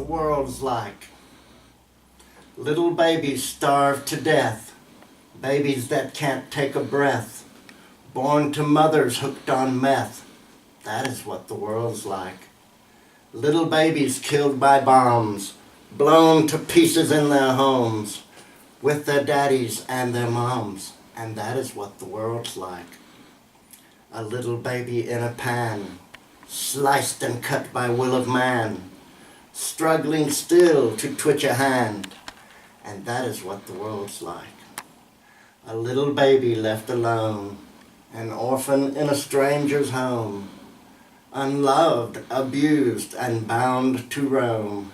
world's like. Little babies starved to death, babies that can't take a breath, born to mothers hooked on meth. That is what the world's like. Little babies killed by bombs, blown to pieces in their homes, with their daddies and their moms, and that is what the world's like. A little baby in a pan, sliced and cut by will of man, struggling still to twitch a hand, and that is what the world's like. A little baby left alone, an orphan in a stranger's home, unloved, abused, and bound to roam,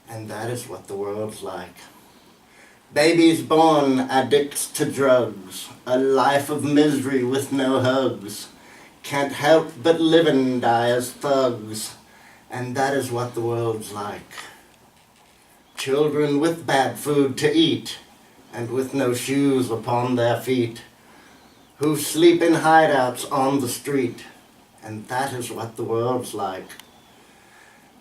and that is what the world's like. Babies born addicts to drugs, a life of misery with no hugs, can't help but live and die as thugs, and that is what the world's like. Children with bad food to eat, and with no shoes upon their feet, who sleep in hideouts on the street, and that is what the world's like.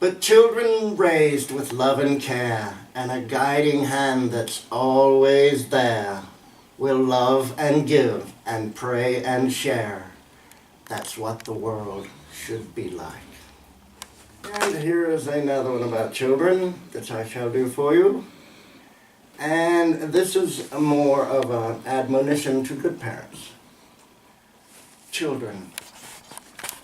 But children raised with love and care, and a guiding hand that's always there, will love and give and pray and share. That's what the world should be like. And here is another one about children that I shall do for you. And this is more of an admonition to good parents. Children,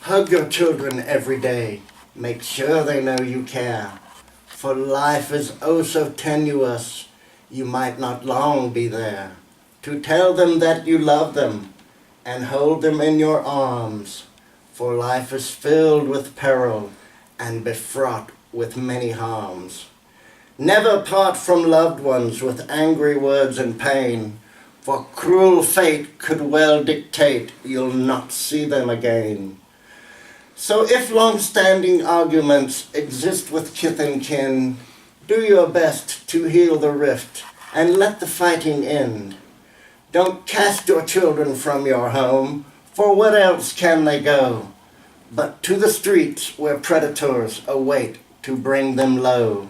hug your children every day. Make sure they know you care. For life is oh so tenuous, you might not long be there to tell them that you love them and hold them in your arms. For life is filled with peril and befraught with many harms. Never part from loved ones with angry words and pain, for cruel fate could well dictate you'll not see them again. So if long-standing arguments exist with kith and kin, do your best to heal the rift and let the fighting end. Don't cast your children from your home, for where else can they go but to the streets where predators await to bring them low.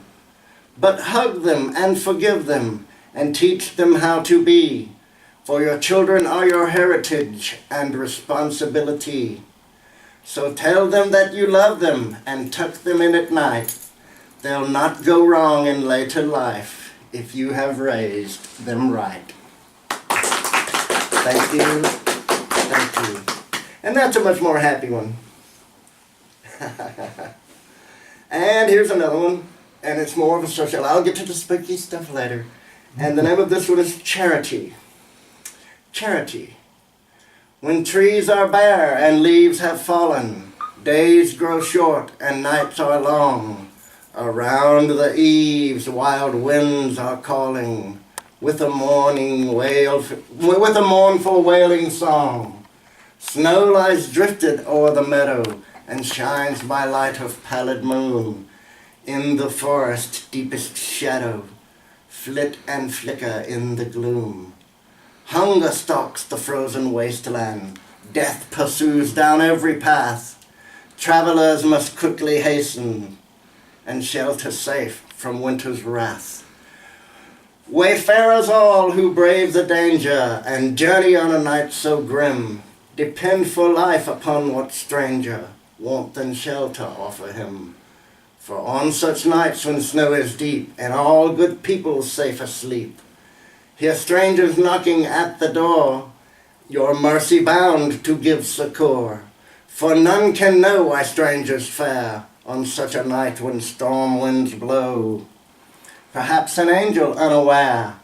But hug them and forgive them and teach them how to be, for your children are your heritage and responsibility. So tell them that you love them and tuck them in at night. They'll not go wrong in later life if you have raised them right. Thank you. Thank you. And that's a much more happy one. And here's another one, and it's more of a social. I'll get to the spooky stuff later. And the name of this one is Charity. Charity. When trees are bare and leaves have fallen, days grow short and nights are long. Around the eaves wild winds are calling, with a mournful wailing song. Snow lies drifted o'er the meadow and shines by light of pallid moon. In the forest deepest shadow, flit and flicker in the gloom. Hunger stalks the frozen wasteland, death pursues down every path. Travelers must quickly hasten and shelter safe from winter's wrath. Wayfarers all who brave the danger and journey on a night so grim, depend for life upon what stranger warmth and shelter offer him. For on such nights when snow is deep and all good people safe asleep, hear strangers knocking at the door, your mercy bound to give succor. For none can know why strangers fare on such a night when storm winds blow. Perhaps an angel unaware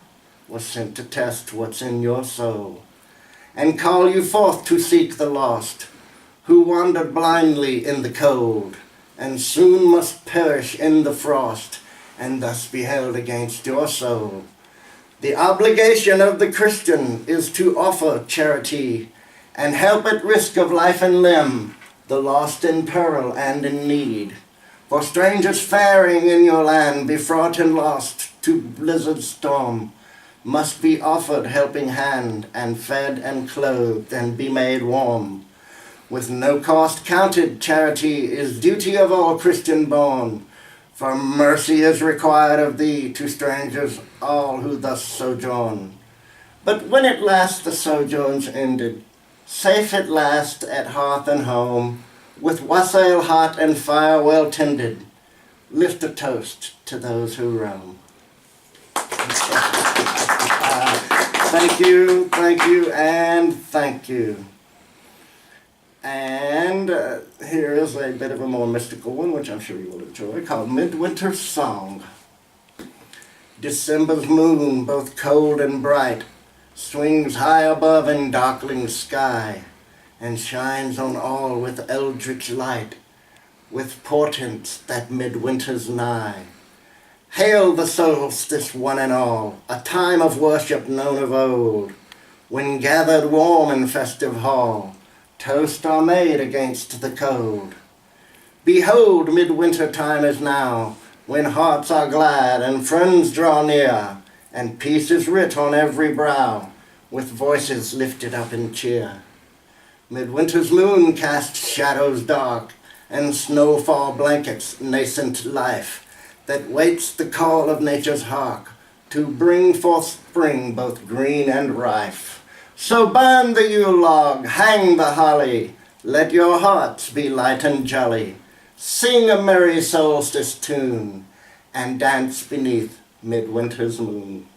was sent to test what's in your soul, and call you forth to seek the lost, who wandered blindly in the cold, and soon must perish in the frost, and thus be held against your soul. The obligation of the Christian is to offer charity and help at risk of life and limb the lost in peril and in need. For strangers faring in your land, befraught and lost to blizzard storm, must be offered helping hand and fed and clothed and be made warm. With no cost counted, charity is duty of all Christian born, For mercy is required of thee to strangers all who thus sojourn. But when at last the sojourn's ended, safe at last at hearth and home, with wassail hot and fire well tended, lift a toast to those who roam. Thank you, and thank you. And here is a bit of a more mystical one, which I'm sure you will enjoy, called Midwinter Song. December's moon, both cold and bright, swings high above in darkling sky, and shines on all with eldritch light, with portents that midwinter's nigh. Hail the solstice, one and all, a time of worship known of old, when gathered warm in festive hall, toast are made against the cold. Behold, midwinter time is now, when hearts are glad and friends draw near, and peace is writ on every brow, with voices lifted up in cheer. Midwinter's moon casts shadows dark, and snowfall blankets nascent life, that waits the call of nature's hark, to bring forth spring both green and rife. So burn the Yule log, hang the holly, let your hearts be light and jolly. Sing a merry solstice tune, and dance beneath midwinter's moon.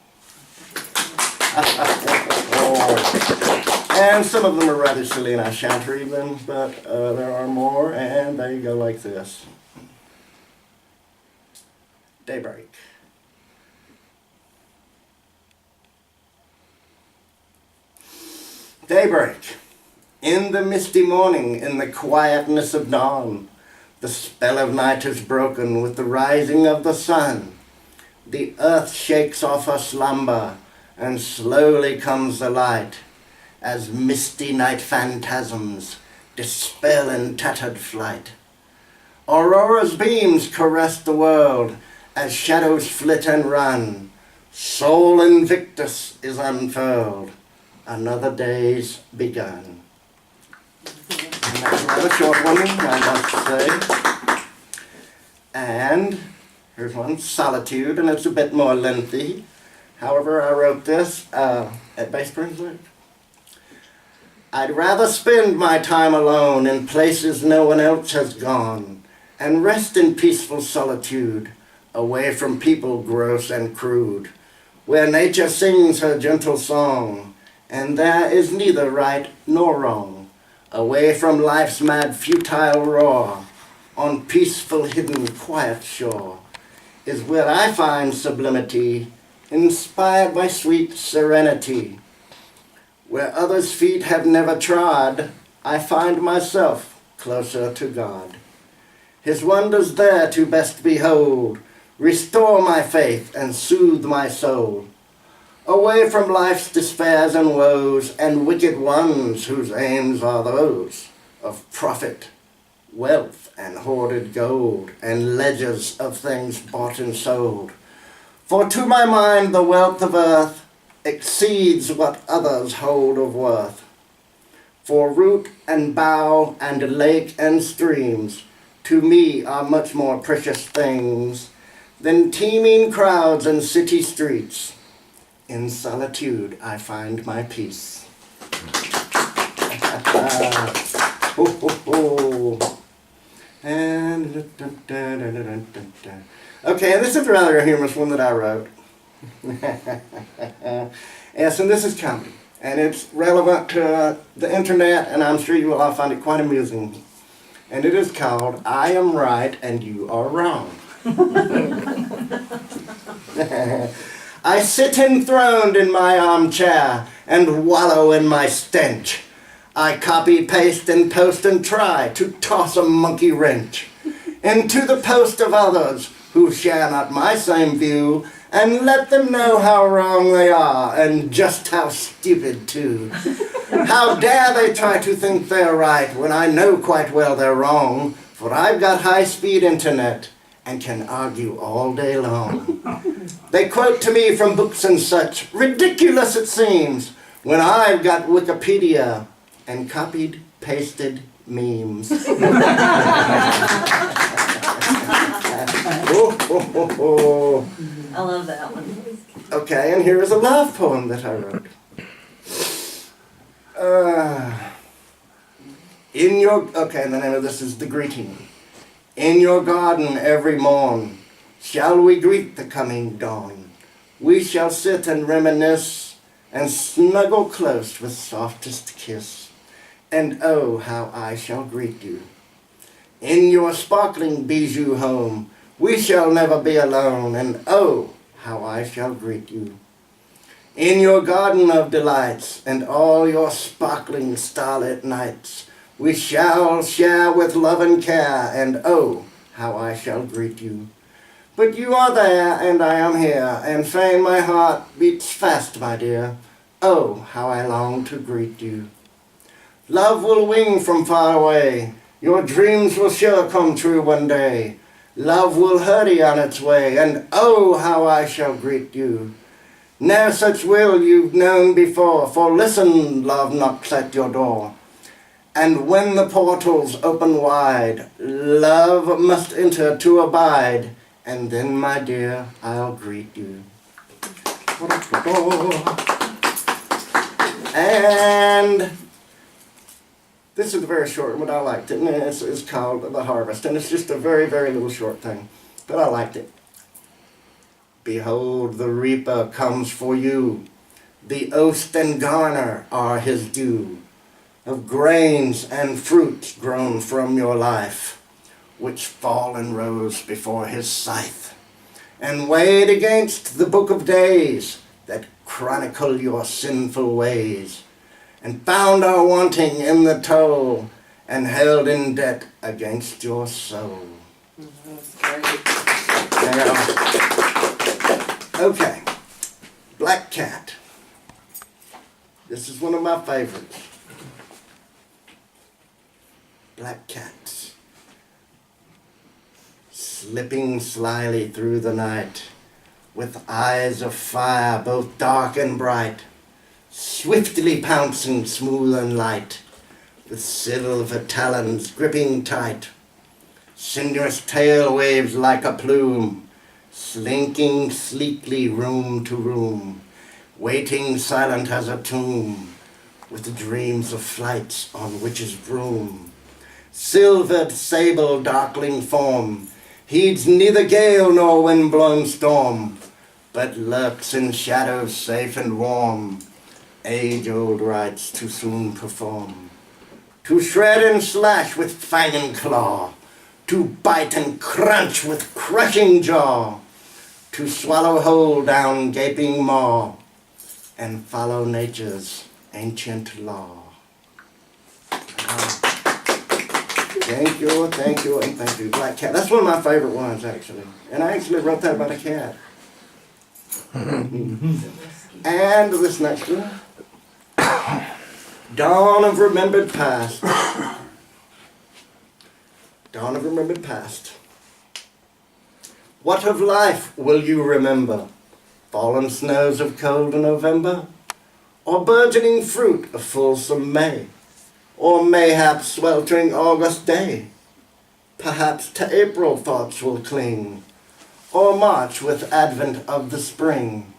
And some of them are rather silly, and I shan't read them, but there are more, and they go like this. Daybreak. Daybreak. In the misty morning, in the quietness of dawn, the spell of night is broken with the rising of the sun. The earth shakes off her slumber, and slowly comes the light, as misty night phantasms dispel in tattered flight. Aurora's beams caress the world, as shadows flit and run. Soul Invictus is unfurled, another day's begun. And that's another short one, I must say. And here's one, Solitude, and it's a bit more lengthy. However, I wrote this at Bay Springs Lake. I'd rather spend my time alone in places no one else has gone, and rest in peaceful solitude, away from people gross and crude, where nature sings her gentle song, and there is neither right nor wrong, away from life's mad futile roar, on peaceful hidden quiet shore, is where I find sublimity, inspired by sweet serenity. Where others' feet have never trod, I find myself closer to God. His wonders there to best behold, restore my faith and soothe my soul. Away from life's despairs and woes, and wicked ones whose aims are those of profit, wealth, and hoarded gold, and ledgers of things bought and sold. For to my mind the wealth of earth exceeds what others hold of worth. For root and bough and lake and streams to me are much more precious things than teeming crowds and city streets. In solitude I find my peace. And okay, and this is rather a humorous one that I wrote. Yes, and this is comedy, and it's relevant to the internet, and I'm sure you will all find it quite amusing. And it is called I Am Right and You Are Wrong. I sit enthroned in my armchair and wallow in my stench. I copy, paste, and post and try to toss a monkey wrench into the post of others who share not my same view, and let them know how wrong they are, and just how stupid too. How dare they try to think they're right, when I know quite well they're wrong, for I've got high-speed internet, and can argue all day long. They quote to me from books and such, ridiculous it seems, when I've got Wikipedia, and copied, pasted memes. Oh. I love that one. Okay, and here is a love poem that I wrote. And the name of this is The Greeting. In your garden every morn shall we greet the coming dawn. We shall sit and reminisce and snuggle close with softest kiss. And oh, how I shall greet you. In your sparkling bijou home we shall never be alone. And oh, how I shall greet you. In your garden of delights and all your sparkling starlit nights, we shall share with love and care, and oh, how I shall greet you. But you are there, and I am here, and fain my heart beats fast, my dear. Oh, how I long to greet you. Love will wing from far away, your dreams will sure come true one day. Love will hurry on its way, and oh, how I shall greet you. Ne'er such will you've known before, for listen, love knocks at your door. And when the portals open wide, love must enter to abide, and then, my dear, I'll greet you. And this is a very short one, but I liked it, and it's called The Harvest, and it's just a very, very little short thing, but I liked it. Behold, the reaper comes for you. The oast and garner are his due, of grains and fruits grown from your life, which fall in rows before his scythe, and weighed against the book of days that chronicle your sinful ways, and found are wanting in the toll, and held in debt against your soul. Okay, Black Cat. This is one of my favorites. Black cats, slipping slyly through the night, with eyes of fire both dark and bright, swiftly pouncing smooth and light, with silver talons gripping tight. Cinderous tail waves like a plume, slinking sleekly room to room, waiting silent as a tomb, with dreams of flights on witch's broom. Silvered sable darkling form heeds neither gale nor wind-blown storm, but lurks in shadows safe and warm, age-old rites to soon perform. To shred and slash with fang and claw, to bite and crunch with crushing jaw, to swallow whole down gaping maw, and follow nature's ancient law. Thank you, and thank you. Black Cat. That's one of my favorite ones, actually. And I actually wrote that about a cat. And this next one. Dawn of Remembered Past. Dawn of Remembered Past. What of life will you remember? Fallen snows of cold November? Or burgeoning fruit of fulsome May? Or mayhap sweltering August day? Perhaps to April thoughts will cling, or March with advent of the spring.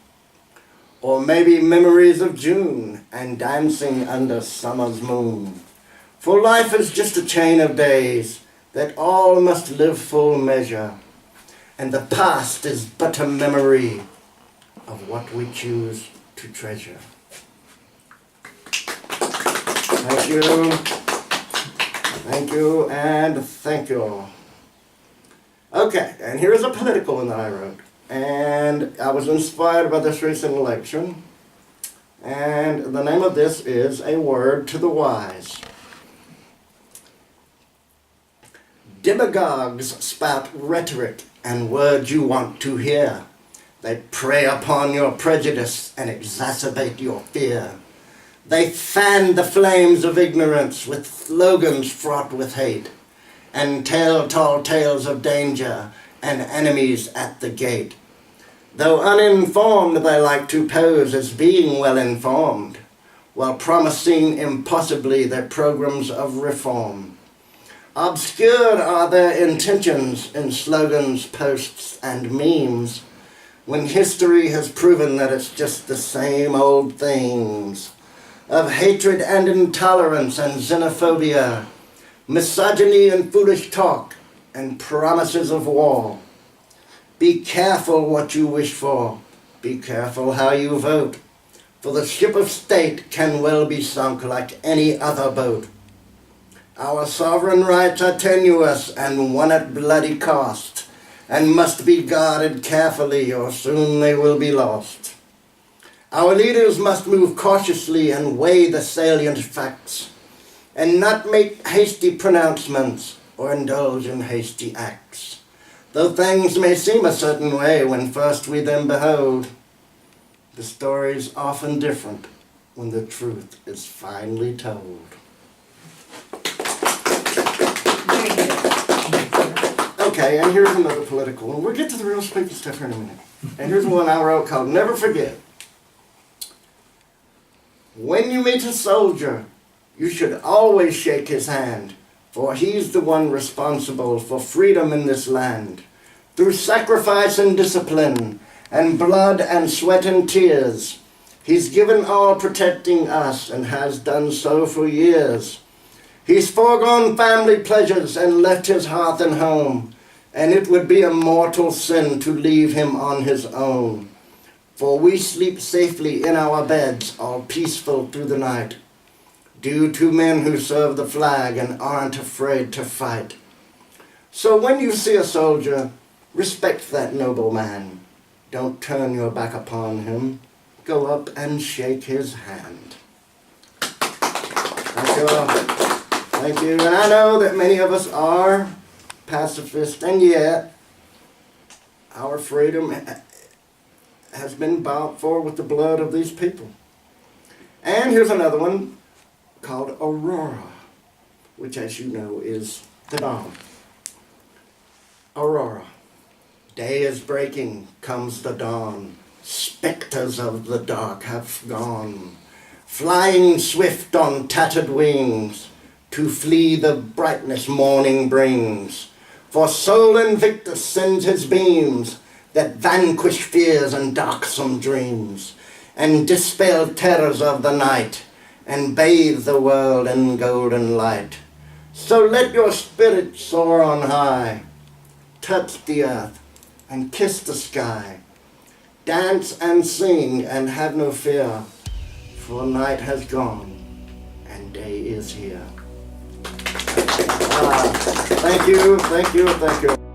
Or maybe memories of June, and dancing under summer's moon. For life is just a chain of days, that all must live full measure, and the past is but a memory of what we choose to treasure. Thank you, and thank you. Okay, and here's a political one that I wrote. And I was inspired by this recent election. And the name of this is A Word to the Wise. Demagogues spout rhetoric and words you want to hear. They prey upon your prejudice and exacerbate your fear. They fan the flames of ignorance with slogans fraught with hate, and tell tall tales of danger and enemies at the gate. Though uninformed, they like to pose as being well informed, while promising impossibly their programs of reform. Obscured are their intentions in slogans, posts, and memes, when history has proven that it's just the same old themes of hatred and intolerance and xenophobia, misogyny and foolish talk, and promises of war. Be careful what you wish for. Be careful how you vote. For the ship of state can well be sunk like any other boat. Our sovereign rights are tenuous and won at bloody cost, and must be guarded carefully or soon they will be lost. Our leaders must move cautiously and weigh the salient facts, and not make hasty pronouncements or indulge in hasty acts. Though things may seem a certain way when first we them behold, the story's often different when the truth is finally told. Okay, and here's another political one. We'll get to the real spooky stuff here in a minute. And here's one I wrote called Never Forget. When you meet a soldier, you should always shake his hand, for he's the one responsible for freedom in this land. Through sacrifice and discipline, and blood and sweat and tears, he's given all protecting us and has done so for years. He's foregone family pleasures and left his hearth and home, and it would be a mortal sin to leave him on his own. For we sleep safely in our beds, all peaceful through the night, due to men who serve the flag and aren't afraid to fight. So when you see a soldier, respect that noble man. Don't turn your back upon him. Go up and shake his hand. Thank you. Thank you. And I know that many of us are pacifists, and yet our freedom has been bought for with the blood of these people. And here's another one called Aurora, which, as you know, is the dawn. Aurora. Day is breaking, comes the dawn. Spectres of the dark have gone, flying swift on tattered wings, to flee the brightness morning brings. For Soul Invictus sends his beams, that vanquish fears and darksome dreams, and dispel terrors of the night, and bathe the world in golden light. So let your spirit soar on high, touch the earth, and kiss the sky. Dance and sing and have no fear, for night has gone and day is here. Thank you, thank you, thank you.